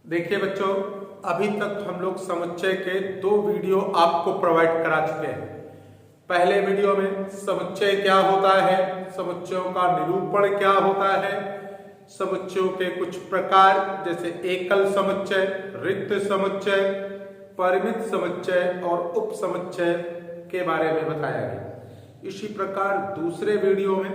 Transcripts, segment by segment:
देखिए बच्चों, अभी तक हम लोग समुच्चय के 2 वीडियो आपको प्रोवाइड करा चुके हैं। पहले वीडियो में समुच्चय क्या होता है, समुच्चयों का निरूपण क्या होता है, समुच्चयों के कुछ प्रकार जैसे एकल समुच्चय, रिक्त समुच्चय, परिमित समुच्चय और उप समुच्चय के बारे में बताया गया। इसी प्रकार दूसरे वीडियो में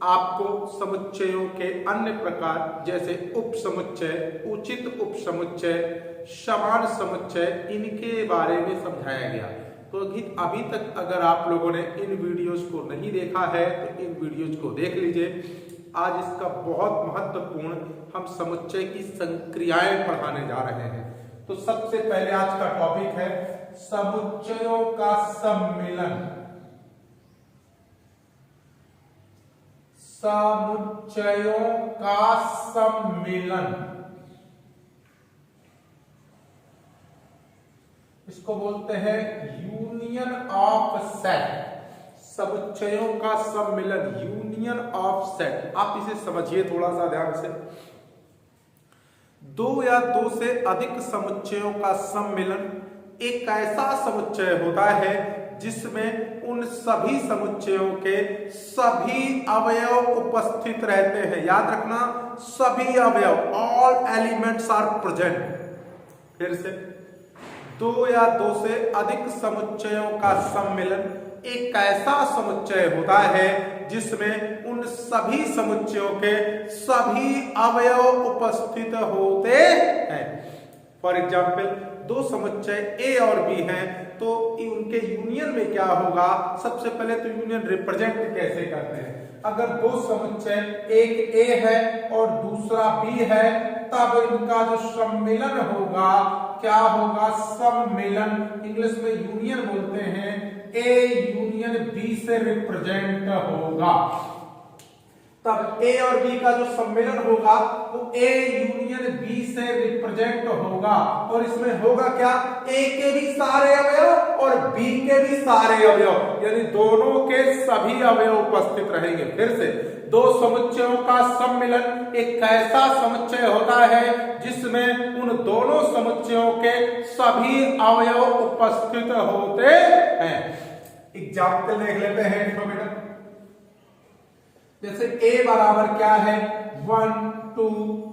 आपको समुच्चयों के अन्य प्रकार जैसे उप समुच्चय, उचित उप समुच्चय, समान समुच्चय, इनके बारे में समझाया गया। तो अभी तक अगर आप लोगों ने इन वीडियोस को नहीं देखा है तो इन वीडियोस को देख लीजिए। आज इसका बहुत महत्वपूर्ण हम समुच्चय की संक्रियाएं पढ़ाने जा रहे हैं। तो सबसे पहले आज का टॉपिक है समुच्चयों का सम्मिलन। समुच्चयों का सम्मिलन, इसको बोलते हैं यूनियन ऑफ सेट। समुच्चयों का सम्मिलन, यूनियन ऑफ सेट। आप इसे समझिए थोड़ा सा ध्यान से। 2 या 2 से अधिक समुच्चयों का सम्मिलन एक ऐसा समुच्चय होता है जिसमें उन सभी समुच्चयों के सभी अवयव उपस्थित रहते हैं। याद रखना, सभी अवयव, ऑल एलिमेंट्स आर प्रेजेंट। फिर से 2 या 2 से अधिक समुच्चयों का सम्मिलन एक ऐसा समुच्चय होता है जिसमें उन सभी समुच्चयों के सभी अवयव उपस्थित होते हैं। फॉर एग्जाम्पल 2 समुच्चय ए और बी हैं, तो उनके यूनियन में क्या होगा? सबसे पहले तो यूनियन रिप्रेजेंट कैसे करते हैं। अगर 2 समुच्चय, एक ए है और दूसरा बी है, तब इनका जो सम्मिलन होगा क्या होगा? सम्मिलन, इंग्लिश में यूनियन बोलते हैं। ए यूनियन बी से रिप्रेजेंट होगा। तब ए और बी का जो सम्मेलन होगा वो ए यूनियन बी से रिप्रेजेंट होगा। और इसमें होगा क्या? ए के भी सारे अवयव और बी के भी सारे अवयव, यानी दोनों के सभी अवयव उपस्थित रहेंगे। फिर से 2 समुच्चयों का सम्मिलन एक ऐसा समुच्चय होता है जिसमें उन दोनों समुच्चयों के सभी अवयव उपस्थित होते हैं। एग्जाम्पल देख लेते हैं बेटा। जैसे a बराबर क्या है? 1 2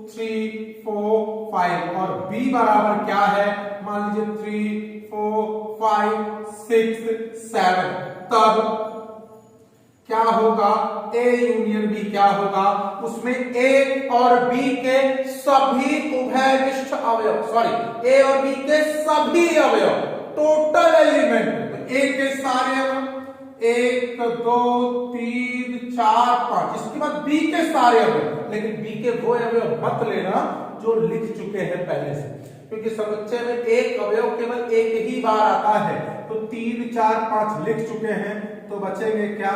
3 4 5 और b बराबर क्या है? मान लीजिए 3 4 5 6 7। तब क्या होगा? a यूनियन b क्या होगा? उसमें a और b के सभी उभयनिष्ठ अवयव, सॉरी a और b के सभी अवयव, टोटल एलिमेंट, a के सारे अवयव 1 2 3 4 5, इसके बाद बी के सारे अवयव। लेकिन बी के वो अवयव मत लेना जो लिख चुके हैं पहले से, क्योंकि समुच्चय में एक अवयव केवल एक ही बार आता है। तो 3 4 5 लिख चुके हैं, तो बचेंगे क्या?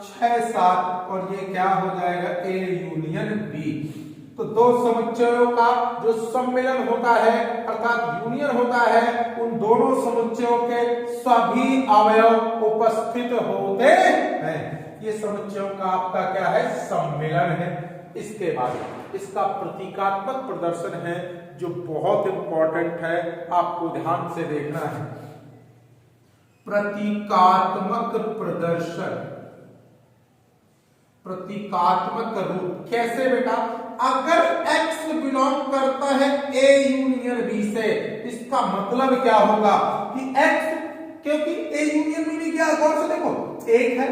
6 7, और ये क्या हो जाएगा? A union B. तो 2 समुच्चयों का जो सम्मिलन होता है अर्थात यूनियन होता है, उन दोनों समुच्चयों के सभी अवयव उपस्थित होते हैं। ये समुच्चयों का आपका क्या है? सम्मिलन है। इसके बाद इसका प्रतीकात्मक प्रदर्शन है जो बहुत इंपॉर्टेंट है, आपको ध्यान से देखना है। प्रतीकात्मक प्रदर्शन, प्रतीकात्मक रूप कैसे बेटा? अगर x बिलोंग करता है a यूनियन b से, इसका मतलब क्या होगा कि x, क्योंकि a यूनियन b में क्या गौर से देखो, 1 है,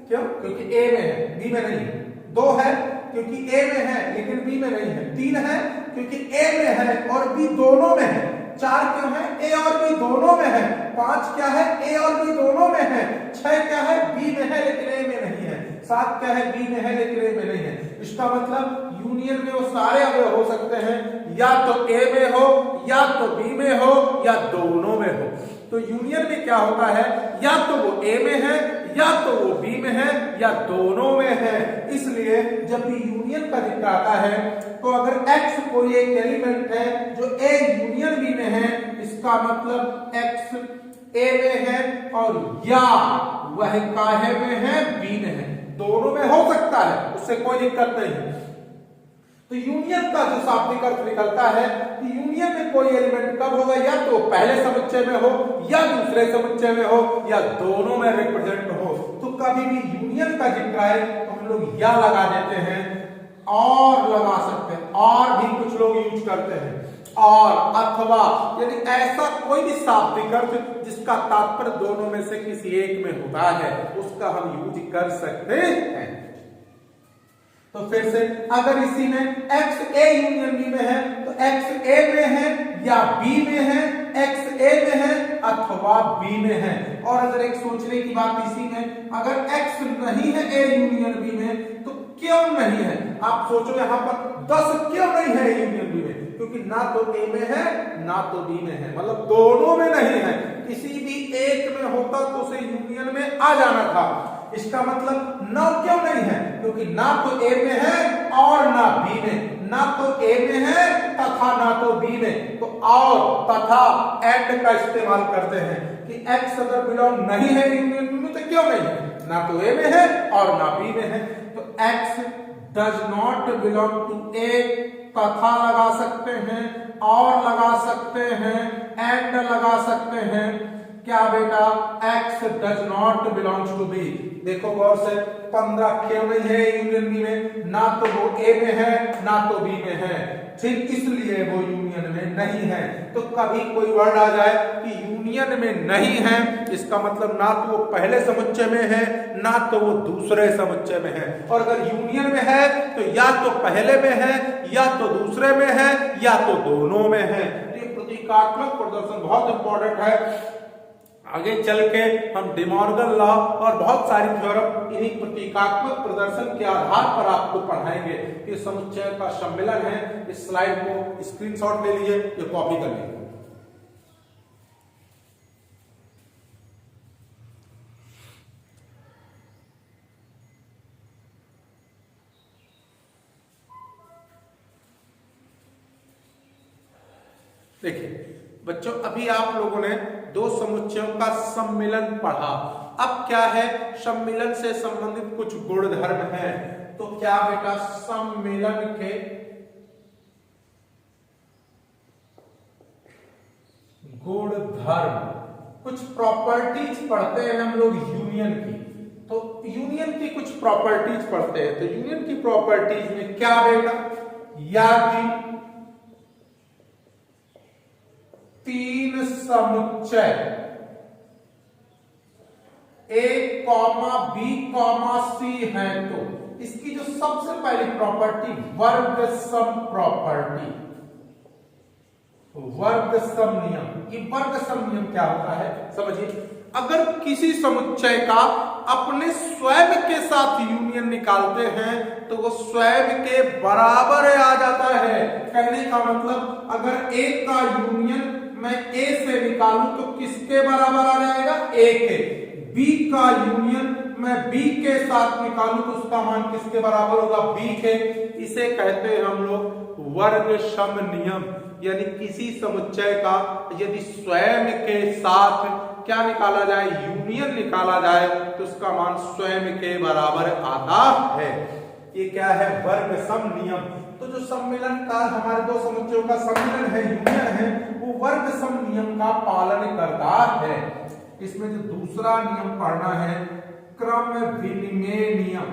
क्यों? क्योंकि a में है, b में नहीं है। 2 है क्योंकि a में है लेकिन b में नहीं है। 3 है क्योंकि a में है और b दोनों में है। 4 क्यों है? a और b दोनों में है। 5 क्या है? a और b दोनों में है। 6 क्या है? b में है लेकिन a में नहीं है। 7 क्या है? b में है लेकिन a में नहीं है। इसका मतलब यूनियन में वो सारे अवयव हो सकते हैं, या तो a में हो, या तो b में हो, या दोनों में हो। तो यूनियन में क्या होता है? या तो वो a में है, या तो वो b में है, या दोनों में है। इसलिए जब भी यूनियन का जिक्र आता है तो अगर x कोई एक एलिमेंट है जो a यूनियन b में है, इसका मतलब x a में है और या वह काहे में है? b में है। दोनों में हो सकता है, उससे कोई दिक्कत नहीं। तो यूनियन का जो शाब्दिक अर्थ निकलता है कि यूनियन में कोई एलिमेंट कब होगा, या तो पहले समुच्चय में हो या दूसरे समुच्चय में हो या दोनों में रिप्रेजेंट हो। तो कभी भी यूनियन का जिक्र आए तो हम लोग या लगा देते हैं, और लगा सकते हैं, और भी कुछ लोग यूज करते हैं, और अथवा, यानी ऐसा कोई भी शाब्दिक अर्थ जिसका तात्पर्य दोनों में से किसी एक में होता है उसका हम यूज कर सकते हैं। तो फिर से अगर इसी में एक्स ए यूनियन बी में है तो एक्स ए में है या बी में है, एक्स ए में है अथवा बी में है। और अगर एक सोचने की बात इसी में, अगर एक्स नहीं है ए यूनियन बी में तो क्यों नहीं है, आप सोचो यहां पर 10 क्यों नहीं है यूनियन बी में, क्योंकि ना तो ए में है ना तो बी में है, मतलब दोनों में नहीं है। किसी भी एक में होता तो उसे यूनियन में आ जाना था। इसका मतलब 9 क्यों नहीं है, क्योंकि ना तो ए में है और ना बी में, ना तो ए में है तथा ना तो बी में। तो और तथा एंड का इस्तेमाल करते हैं कि एक्स अगर बिलोंग नहीं है यूनियन में तो क्यों नहीं है, ना तो ए में है और ना बी में है। तो x does not belong to A तथा लगा सकते हैं, और लगा सकते हैं, एंड लगा सकते हैं। क्या बेटा, X does not belongs to B. देखो गौर से, 15 क्यों नहीं है यूनियन बी में, ना तो वो ए में है ना तो बी में है, ठीक इसलिए वो यूनियन में नहीं है। तो कभी कोई वर्ड आ जाए कि यूनियन में नहीं है, इसका मतलब ना तो वो पहले समुच्चय में है ना तो वो दूसरे समुच्चय में है। और अगर यूनियन में है तो या तो पहले में है या तो दूसरे में है या तो दोनों में है। ये प्रतीकात्मक प्रदर्शन बहुत इंपॉर्टेंट है। आगे चल के हम डिमॉर्गन लॉ और बहुत सारी थ्योरम इन्हीं प्रतीकात्मक प्रदर्शन के आधार पर आपको पढ़ाएंगे। ये समुच्चय का सम्मेलन है। इस स्लाइड को स्क्रीनशॉट ले लीजिए, ये कॉपी कर लीजिए। देखिए बच्चों, अभी आप लोगों ने दो समुच्चयों का सम्मिलन पढ़ा। अब क्या है, सम्मिलन से संबंधित कुछ गुणधर्म हैं। तो क्या बेटा, सम्मिलन के गुणधर्म, कुछ प्रॉपर्टीज पढ़ते हैं हम लोग यूनियन की। तो यूनियन की कुछ प्रॉपर्टीज पढ़ते हैं। तो यूनियन की प्रॉपर्टीज में क्या बेटा, यदि तीन समुच्चय ए कॉमा बी कॉमा सी है तो इसकी जो सबसे पहली प्रॉपर्टी वर्ग सम प्रॉपर्टी, वर्ग सम नियम। ये वर्ग सम नियम क्या होता है समझिए। अगर किसी समुच्चय का अपने स्वयं के साथ यूनियन निकालते हैं तो वो स्वयं के बराबर आ जाता है। कहने का मतलब, अगर ए का यूनियन मैं ए से निकालूं तो किसके बराबर आ जाएगा, ए के। बी का यूनियन मैं बी के साथ निकालूं तो उसका मान किसके बराबर होगा, बी के। इसे कहते हैं हम लोग वर्ग सम नियम। यानी किसी समुच्चय का यदि स्वयं के साथ क्या निकाला जाए, यूनियन निकाला जाए तो उसका मान स्वयं के बराबर आता है। ये क्या है, वर्ग सम नियम। तो जो सम्मिलन का हमारे दो समुच्चयों का सम्मिलन है, यूनियन है, वो वर्ग सम नियम का पालन करता है। इसमें जो दूसरा नियम पढ़ना है, क्रम विनिमय नियम।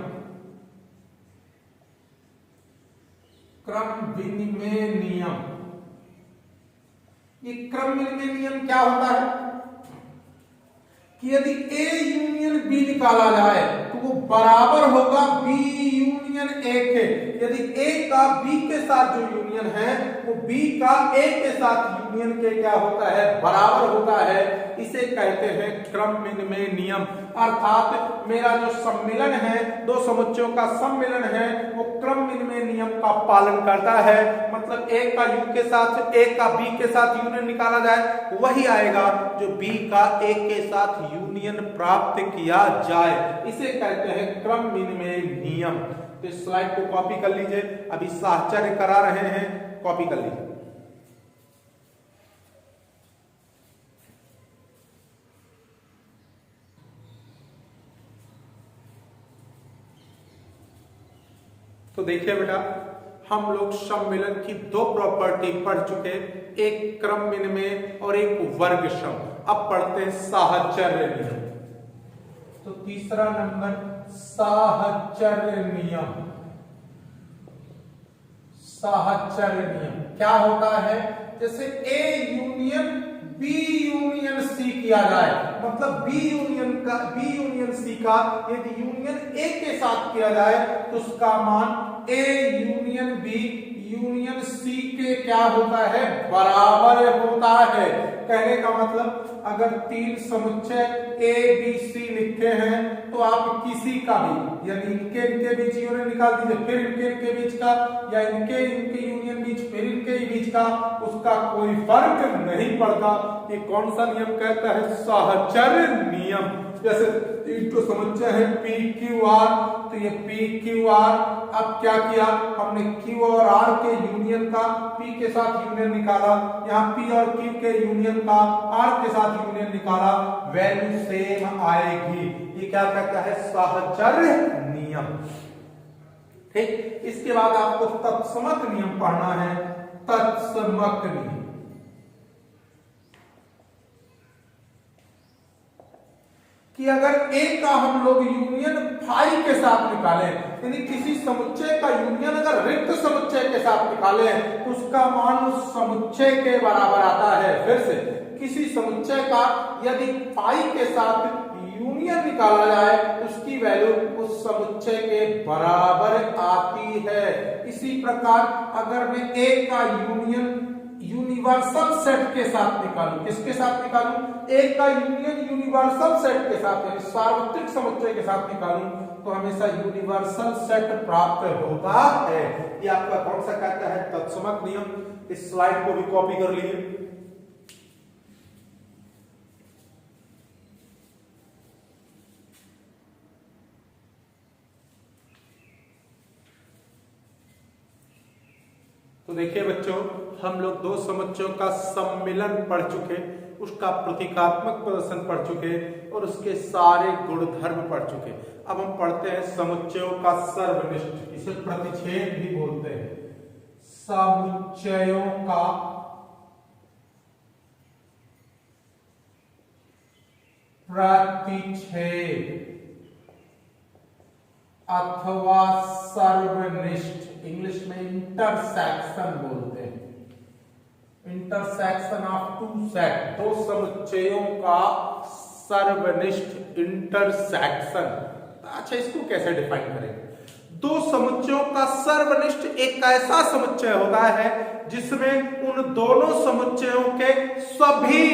क्रम विनिमय नियम, ये क्रम विनिमय नियम क्या होता है कि यदि ए यूनियन बी निकाला जाए तो वो बराबर होगा बी यूनियन ए के। यदि ए का बी के साथ जो यूनियन है वो बी का ए के साथ यूनियन के क्या होता है, बराबर होता है। इसे कहते हैं क्रम विनिमय नियम। अर्थात मेरा जो सम्मिलन है, दो समुच्चयों का सम्मिलन है, वो क्रम विनिमय नियम का पालन करता है। मतलब ए का यू के साथ, ए का बी के साथ यूनियन निकाला जाए वही आएगा जो बी का ए के साथ यूनियन प्राप्त किया जाए। इसे कहते हैं क्रम विनिमय नियम। तो इस स्लाइड को कॉपी कर लीजिए, अभी साहचर्य करा रहे हैं, कॉपी कर लीजिए। तो देखिए बेटा, हम लोग सम्मिलन की दो प्रॉपर्टी पढ़ चुके, एक क्रम विनिमय और एक वर्ग सम। अब पढ़ते हैं साहचर्य नियम। तो तीसरा नंबर साहचर्य नियम। साहचर्य नियम क्या होता है? जैसे A union B union C किया जाए, मतलब B यूनियन C का यदि यूनियन A के साथ किया जाए तो उसका मान A union B union C के क्या होता है? बराबर होता है। कहने का मतलब अगर तीन समुच्चय A B C लिखे हैं तो आप किसी का भी, यदि इनके बीच यूनियन निकाल दीजिए, फिर इनके बीच का, या इनके यूनियन बीच फिर इनके बीच का, उसका कोई फर्क नहीं पड़ता। ये कौन सा नियम कहता है? साहचर्य नियम। जैसे इनको समुच्चय है P Q R, तो ये P Q R, अब क्या किया हमने Q और R के यूनियन का P के साथ यूनियन निकाला, यहाँ P और Q के यूनियन का R के साथ यूनियन निकाला, वैल्यू सेम आएगी। ये क्या कहता है? साहचर्य नियम। ठीक, इसके बाद आपको तत्समक नियम पढ़ना है। तत्समक नियम कि अगर A का हम लोग यूनियन फाई के साथ निकालें, यानी किसी समुच्चय का यूनियन अगर रिक्त समुच्चय के साथ निकालें तो उसका मान उस समुच्चय के बराबर आता है। फिर से किसी समुच्चय का यदि फाई के साथ यूनियन निकाला जाए उसकी वैल्यू उस समुच्चय के बराबर आती है। इसी प्रकार अगर मैं A का यूनियन यूनिवर्सल सेट के साथ निकालूं, किसके साथ निकालूं? A का यूनियन यूनिवर्सल सेट के साथ, यानी सार्वत्रिक समुच्चय के साथ निकालूं तो हमेशा यूनिवर्सल सेट प्राप्त होता है। ये आपका कौन सा कहता है? तत्समक नियम। इस स्लाइड को भी कॉपी कर लीजिए। तो देखिए बच्चों, हम लोग दो समुच्चयों का सम्मिलन पढ़ चुके, उसका प्रतीकात्मक प्रदर्शन पढ़ चुके और उसके सारे गुणधर्म पढ़ चुके। अब हम पढ़ते हैं समुच्चयों का सर्वनिष्ठ, इसे प्रतिच्छेद भी बोलते हैं। समुच्चयों का प्रतिच्छेद अथवा सर्वनिष्ठ, इंग्लिश में इंटरसेक्शन बोलते हैं। इंटरसेक्शन ऑफ टू सेट, दो समुच्चयों का सर्वनिष्ठ इंटरसेक्शन। अच्छा, इसको कैसे डिफाइन करेंगे? दो समुच्चयों का सर्वनिष्ठ एक ऐसा समुच्चय होता है जिसमें उन दोनों समुच्चयों के सभी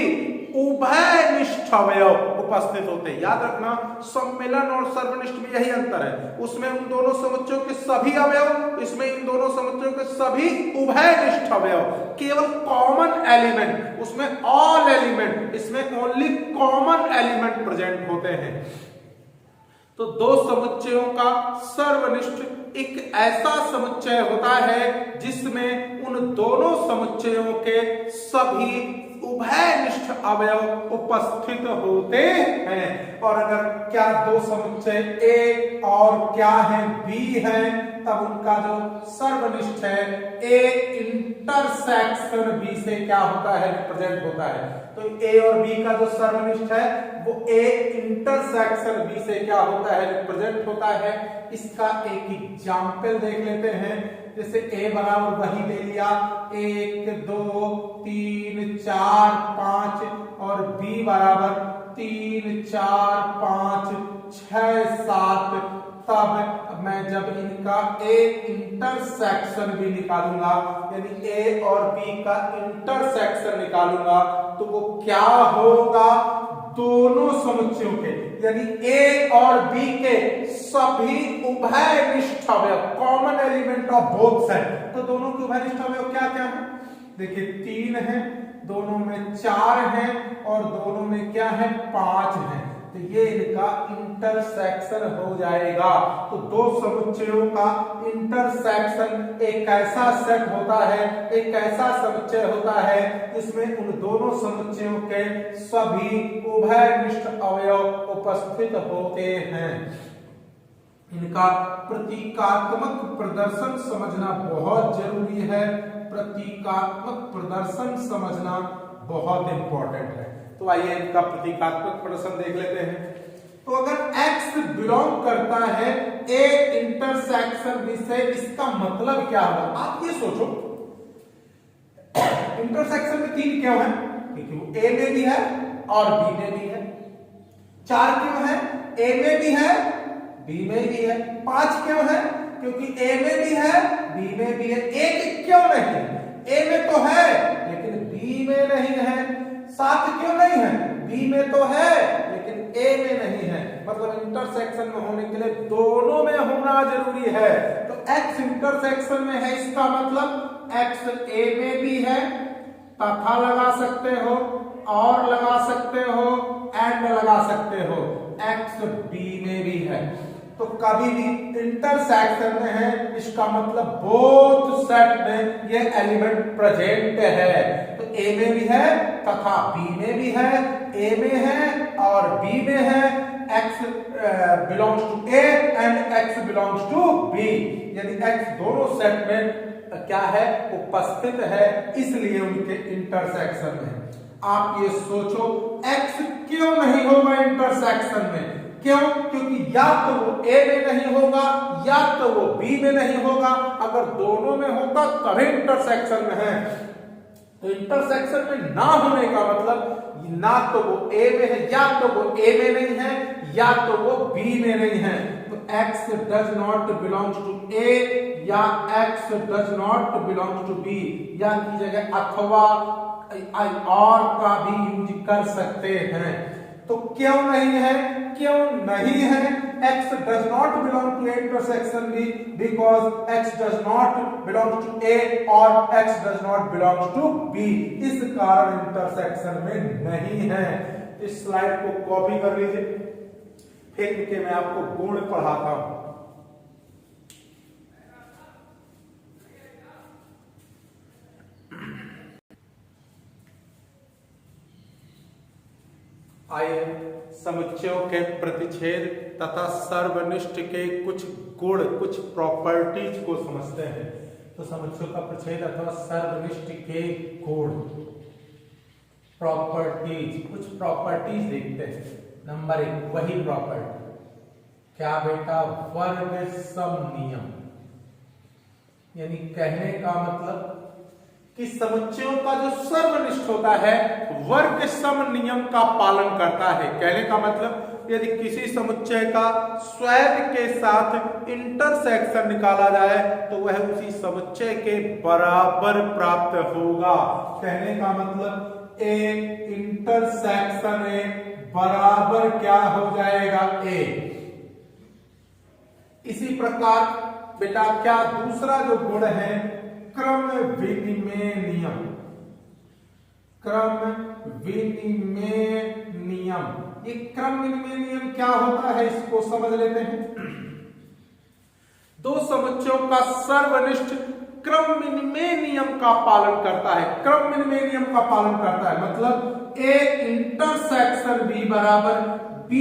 उभयनिष्ठ अवयव उपस्थित होते हैं। याद रखना, सम्मिलन और सर्वनिष्ठ में यही अंतर है। उसमें उन दोनों समुच्चयों के सभी अवयव, इसमें इन दोनों समुच्चयों के सभी उभयनिष्ठ अवयव, केवल कॉमन एलिमेंट, उसमें ऑल एलिमेंट, इसमें ओनली कॉमन एलिमेंट प्रेजेंट होते हैं। तो दो समुच्चयों का सर्वनिष्ठ एक ऐसा समुच्चय होता है जिसमें उन दोनों समुच्चयों के सभी उभयनिष्ठ अवयव उपस्थित होते हैं। और अगर क्या दो समुच्चय A और क्या है B है, तब उनका जो सर्वनिष्ठ है A इंटरसेक्शन B से क्या होता है? रिप्रेजेंट होता है। तो A और B का जो सर्वनिष्ठ है वो A इंटरसेक्शन B से क्या होता है? रिप्रेजेंट होता है। इसका एक एग्जाम्पल देख लेते हैं। जैसे A बराबर वही ले लिया 1 2 3 4 5 और B बराबर 3 4 5 6 7, तब मैं जब इनका A इंटरसेक्शन भी निकालूंगा, यानी A और B का इंटरसेक्शन निकालूंगा, तो वो क्या होगा? दोनों समुच्चयों के, यानी A और B के सभी उभयनिष्ठ अवयव, common element of both set. तो दोनों के उभयनिष्ठ अवयव क्या क्या है? देखिए 3 है, दोनों में 4 है और दोनों में क्या है? 5 है। तो ये इनका इंटरसेक्शन हो जाएगा। तो दो समुच्चयों का इंटरसेक्शन एक ऐसा सेट होता है, एक ऐसा समुच्चय होता है जिसमें उन दोनों समुच्चयों के सभी उभयनिष्ठ अवयव उपस्थित होते हैं। इनका प्रतीकात्मक प्रदर्शन समझना बहुत जरूरी है। प्रतीकात्मक प्रदर्शन समझना बहुत इंपॉर्टेंट है। तो आइए इनका प्रतीकात्मक प्रदर्शन देख लेते हैं। तो अगर x बिलोंग करता है A इंटरसेक्शन B से, इसका मतलब क्या होगा? आप ये सोचो, इंटरसेक्शन में 3 क्यों है? क्योंकि वो A में भी है और B में भी है। 4 क्यों है? A में भी है, B में भी है। 5 क्यों है? क्योंकि A में भी है, B में भी है। 1 क्यों नहीं? A में तो है लेकिन B में नहीं है। 7 क्यों नहीं है? B में तो है लेकिन A में नहीं है। मतलब इंटरसेक्शन में होने के लिए दोनों में होना जरूरी है। तो X इंटरसेक्शन में है, इसका मतलब X A में भी है, तथा लगा सकते हो, और लगा सकते हो, एंड लगा सकते हो, X B में भी है। तो कभी भी इंटरसेक्शन में है, इसका मतलब बोथ सेट में ये एलिमेंट प्रेजेंट है। तो A में भी है तथा B में भी है, A में है और B में है। X belongs to A and X belongs to B, यानी X दोनों सेट में क्या है? उपस्थित है, इसलिए उनके इंटरसेक्शन में। आप ये सोचो, X क्यों नहीं होगा इंटरसेक्शन में? क्यों? क्योंकि या तो वो A में नहीं होगा या तो वो B में नहीं होगा। अगर दोनों में होगा तभी इंटरसेक्शन में है। तो इंटरसेक्शन में ना होने का मतलब ना तो वो A में है, या तो वो A में नहीं है, या तो वो B में नहीं है। तो X does not belongs to A या X does not belongs to B, या की जगह अथवा और का भी यूज कर सकते हैं। तो क्यों नहीं है? क्यों नहीं है? X does not belong to A intersection B because X does not belong to A or X does not belong to B, इस कारण इंटरसेक्शन में नहीं है। इस स्लाइड को कॉपी कर लीजिए, फिर के मैं आपको गुण पढ़ाता हूं। आइए समुच्चयों के प्रतिच्छेद तथा सर्वनिष्ठ के कुछ गुण, कुछ प्रॉपर्टीज को समझते हैं। तो समुच्चयों का प्रतिच्छेद अथवा सर्वनिष्ठ के गुण, प्रॉपर्टीज, कुछ प्रॉपर्टीज देखते हैं। नंबर 1 वही प्रॉपर्टी क्या बेटा? वर्ग सम नियम। यानी कहने का मतलब कि समुच्चयों का जो सर्वनिष्ठ होता है वर्ग सम नियम का पालन करता है। कहने का मतलब यदि किसी समुच्चय का स्वयं के साथ इंटरसेक्शन निकाला जाए तो वह उसी समुच्चय के बराबर प्राप्त होगा। कहने का मतलब A इंटरसेक्शन A बराबर क्या हो जाएगा? A। इसी प्रकार बेटा क्या दूसरा जो गुण है? क्रम विनिमय नियम। क्रम विनिमय नियम, ये क्रम विनिमय नियम क्या होता है इसको समझ लेते हैं। दो समुच्चयों का सर्वनिष्ठ क्रम विनिमय नियम का पालन करता है। क्रम विनिमय नियम का पालन करता है मतलब A इंटरसेक्शन B बराबर B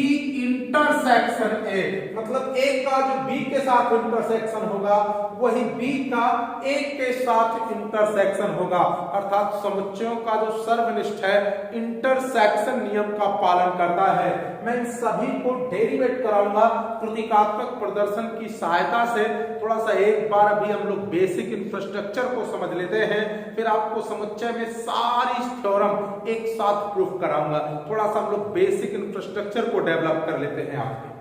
इंटरसेक्शन A, मतलब A का जो B के साथ इंटरसेक्शन होगा वही B का A के साथ इंटरसेक्शन होगा। अर्थात समुच्चयों का जो सर्वनिष्ठ है इंटरसेक्शन नियम का पालन करता है। मैं इन सभी को डेरिवेट कराऊंगा प्रतीकात्मक प्रदर्शन की सहायता से। थोड़ा सा एक बार अभी हम लोग बेसिक इंफ्रास्ट्रक्चर को समझ लेते हैं, फिर आपको समुच्चय में सारी थ्योरम एक साथ प्रूफ कराऊंगा। थोड़ा सा हम लोग बेसिक इंफ्रास्ट्रक्चर को डेवलप कर लेते हैं आपके।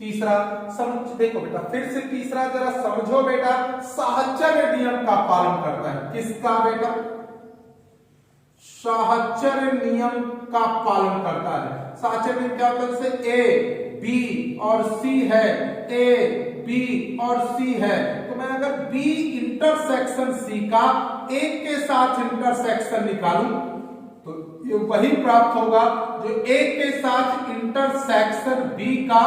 तीसरा समुच्चय देखो बेटा, फिर से तीसरा जरा समझो बेटा, साहचर्य नियम का पालन करता है। किसका बेटा? साहचर्य नियम का पालन करता है। साहचर्य नियम क्या होता है? जैसे A B और C है, A B और C है, तो मैं अगर B इंटरसेक्शन C का A के साथ इंटरसेक्शन निकालूं तो ये वही प्राप्त होगा जो A के साथ इंटरसेक्शन B का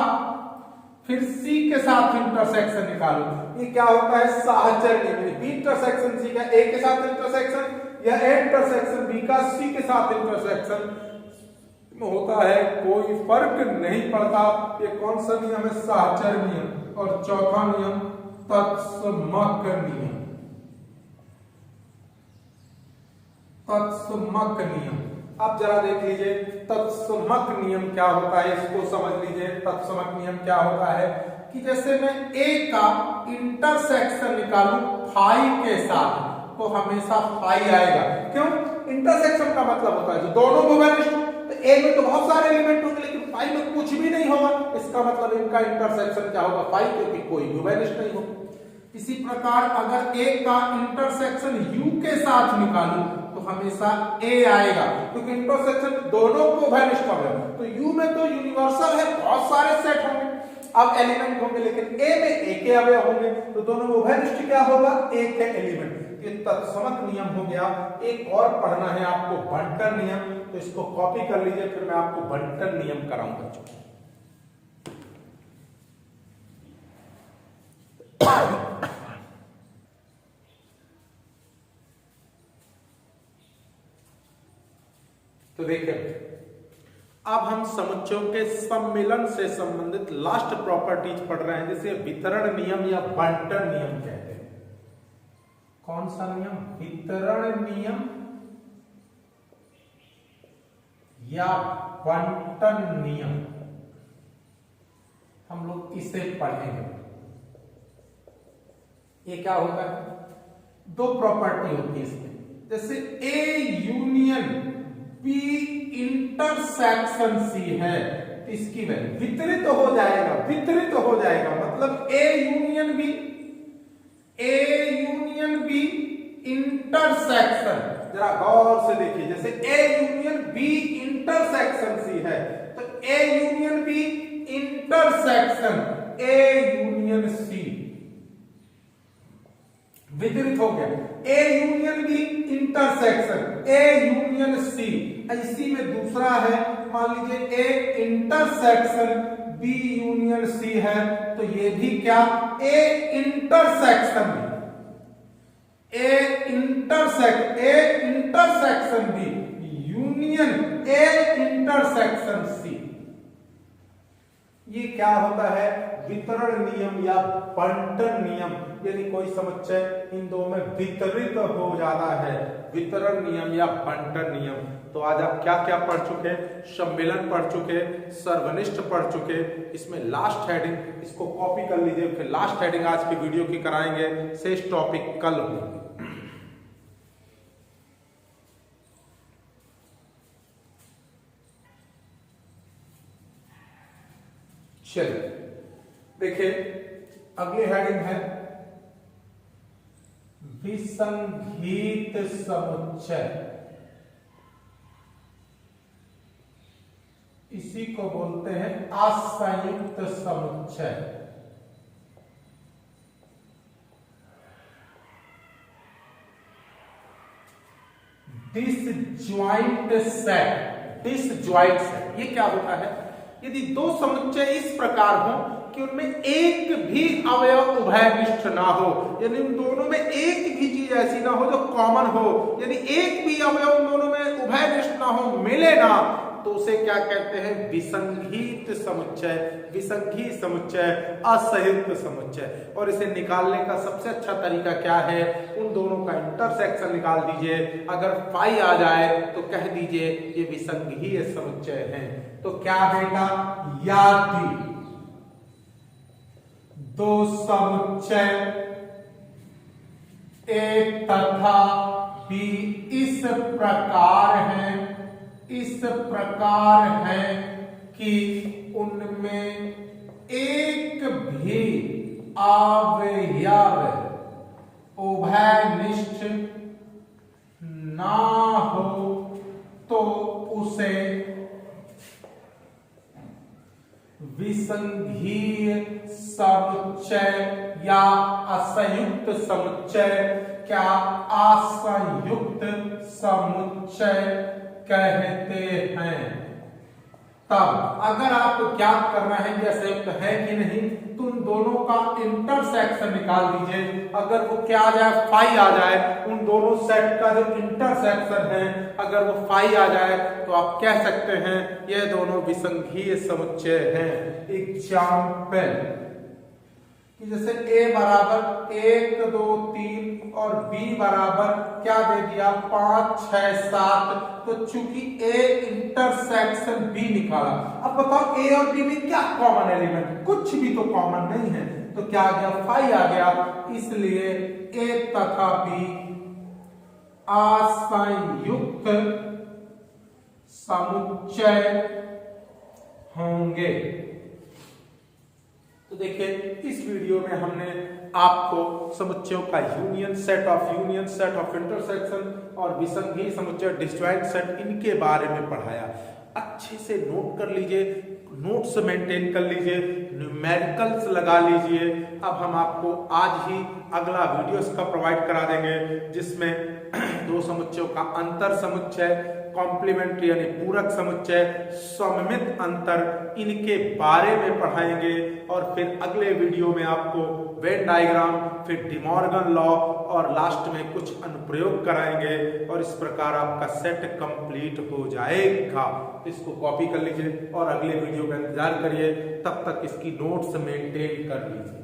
फिर C के साथ इंटरसेक्शन निकालो। ये क्या होता है? साहचर्य नियम। B इंटरसेक्शन C का A के साथ इंटरसेक्शन या A इंटरसेक्शन B का C के साथ इंटरसेक्शन, इसमें होता है कोई फर्क नहीं पड़ता। ये कौन सा नियम है? साहचर्य नियम। और चौथा नियम तत्समक नियम। तत्समक नियम, आप जरा देख लीजिए तत्समक नियम क्या होता है, इसको समझ लीजिए। तत्समक नियम क्या होता है कि जैसे मैं ए का इंटरसेक्शन निकालूं फाई के साथ तो हमेशा फाई आएगा। क्यों? इंटरसेक्शन का मतलब होता है जो दोनों भूवनिष्ठ, तो ए में तो बहुत सारे एलिमेंट होंगे लेकिन फाई में कुछ भी नहीं होगा, इसका मतलब इनका इंटरसेक्शन क्या होगा? फाई, क्योंकि कोई भूवनिष्ठ नहीं होगा। इसी प्रकार अगर ए का इंटरसेक्शन यू के साथ निकालूं तो हमेशा ए आएगा, क्योंकि इंटरसेक्शन दोनों को भूवनिष्ठ है। तो यू में तो यूनिवर्सल है, बहुत सारे सेट होंगे, अब एलिमेंट होंगे, लेकिन ए में एक के अवयव होंगे, तो दोनों में भूवनिष्ठ क्या होगा? एक है एलिमेंट। ये तत्समक नियम हो गया। एक और पढ़ना है आपको, बंटन नियम, तो इसको कॉपी कर लीजिए, फिर मैं आपको बंटन नियम कराऊंगा। तो देखिए अब हम समुच्चयों के सम्मिलन से संबंधित लास्ट प्रॉपर्टीज पढ़ रहे हैं, जिसे वितरण नियम या बंटन नियम कहते हैं। कौन सा नियम? वितरण नियम या बंटन नियम, हम लोग इसे पढ़ेंगे। ये क्या होता है? दो प्रॉपर्टी होती है इसमें, जैसे A union B intersection C है, तो इसकी वैल्यू वितरित हो जाएगा। वितरित हो जाएगा मतलब ए यूनियन बी इंटरसेक्शन, जरा गौर से देखिए, जैसे A union B intersection C है, तो A union B intersection A union C वितरित हो गया। A union B intersection A union C. इसी में दूसरा है, मान लीजिए A intersection B union C है, तो ये भी क्या? A intersection B union A intersection C. ये क्या होता है? वितरण नियम या बंटन नियम। यदि कोई समुच्चय इन दो में वितरित हो जाता है, वितरण नियम या बंटन नियम। तो आज आप क्या क्या पढ़ चुके? सम्मिलन पढ़ चुके, सर्वनिष्ठ पढ़ चुके। इसमें लास्ट हेडिंग, इसको कॉपी कर लीजिए, फिर लास्ट हेडिंग आज की वीडियो की कराएंगे, शेष टॉपिक कल होंगे। चलिए देखिए अगली हेडिंग है विसंगीत समुच्चय। इसी को बोलते हैं असंयुक्त समुच्चय। Disjoint set. ये क्या होता है? यदि दो समुच्चय इस प्रकार हो कि उनमें एक भी अवयव उभयनिष्ठ ना हो, यानी उन दोनों में एक भी चीज ऐसी ना हो जो कॉमन हो, यदि एक भी अवयव उन दोनों में उभयनिष्ठ ना हो, मिले ना, तो उसे क्या कहते हैं? विसंगीत समुच्चय, विसंगी समुच्चय, असंयुक्त समुच्चय। और इसे निकालने का सबसे अच्छा तरीका क्या है? उन दोनों का इंटरसेक्शन निकाल दीजिए, अगर फाई आ जाए तो कह दीजिए ये विसंगीय समुच्चय है। तो क्या बेटा? यदि दो समुच्चय ए तथा बी इस प्रकार है कि उनमें एक भी अवयव उभयनिष्ठ ना हो, तो उसे विसंगीय समुच्चय या असंयुक्त समुच्चय, क्या असंयुक्त समुच्चय कहते हैं। तब अगर आपको ज्ञात करना है कि असंयुक्त है कि नहीं, तो उन दोनों का इंटरसेक्शन निकाल दीजिए। अगर वो क्या आ जाए, फाई आ जाए, उन दोनों सेट का जो इंटरसेक्शन है अगर वो फाई आ जाए तो आप कह सकते हैं ये दोनों विसंघीय समुच्चय हैं। एग्जाम्पल कि जैसे a बराबर 1 2 3 और b बराबर क्या दे दिया 5 6 7, तो चूंकि a इंटरसेक्शन b निकाला। अब बताओ a और b में क्या कॉमन एलिमेंट, कुछ भी तो कॉमन नहीं है, तो क्या आ गया फाई आ गया, इसलिए a तथा b असंयुक्त समुच्चय होंगे। तो देखिए इस वीडियो में हमने आपको समुच्चयों का यूनियन, सेट ऑफ इंटरसेक्शन और विसंघी समुच्चय, डिसजॉइंट सेट, इनके बारे में पढ़ाया। अच्छे से नोट कर लीजिए, नोट्स मेंटेन कर लीजिए, न्यूमेरिकल्स लगा लीजिए। अब हम आपको आज ही अगला वीडियोस का प्रोवाइड करा देंगे जिसमें दो समुच्चयों का अंतर समुच्चय, कॉम्प्लीमेंट्री यानी पूरक समुच्चय, सममित अंतर, इनके बारे में पढ़ाएंगे। और फिर अगले वीडियो में आपको वेन डायग्राम, फिर डिमॉर्गन लॉ और लास्ट में कुछ अनुप्रयोग कराएंगे और इस प्रकार आपका सेट कंप्लीट हो जाएगा। इसको कॉपी कर लीजिए और अगले वीडियो का इंतजार करिए, तब तक इसकी नोट्स मेंटेन कर लीजिए।